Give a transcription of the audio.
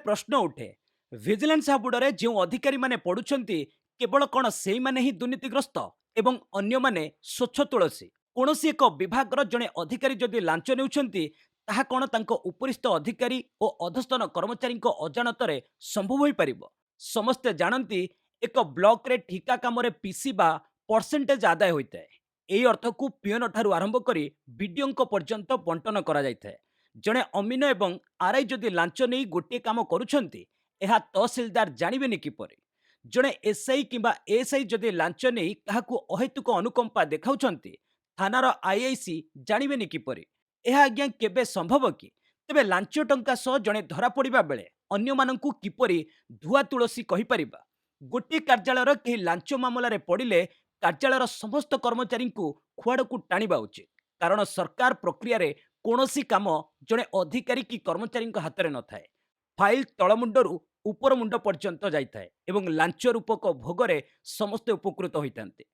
प्रश्न उठे विजिलेंस हाबुडरे जो अधिकारी माने पड़ुछंती केवल कौन से माने ही दुर्नीतिग्रस्त एवं अन्य माने स्वच्छ तुलसी कौनसी एक विभागर जड़े अधिकारी जदि लांच नेउछंती ताहा कौन तांको उपरिस्थ अधिकारी और अधस्तन कर्मचारी अजाणत संभव हो पारिबो। समस्ते जानती एक ब्लॉक रे ठिका काम रे पीसी बा परसेंटेज आदाय होता है। यही अर्थ को पियन ठारू आरंभ करी विडीओ पर्यंत बंटन करा जायଥାଏ। जड़े अमीन एवं आरआई जदि लांच नहीं गोटे काम करुछंती एहा तहसिलदार जानिबेनि किपरि। जड़े एसआई किंबा एएसआई जदि लांच नहीं काहाकू अहेतुक अनुकंपा देखाउछंती थानार आईआईसी जानिबेनि किपरि। एहा आज्ञा केबे संभव कि? तेबे लांच टंका सह जड़े धरा पड़िबा बेले अन्य मानंकु किपरि धुआ तुलसी कहि परिबा। गोटे कार्यालयर केही लांच मामलाରେ पड़िले कार्यालयर समस्त कर्मचारी को खुआड़कू टाणिबा उचित, कारण सरकार प्रक्रिया रे कौनसी काम जड़े अधिकारी कि कर्मचारी हाथ में न थाए। फाइल तलमुंडरू उपर मुंड पर्यंत जाइए एवं लांच रूपक भोगरे समस्ते उपकृत होइतांते।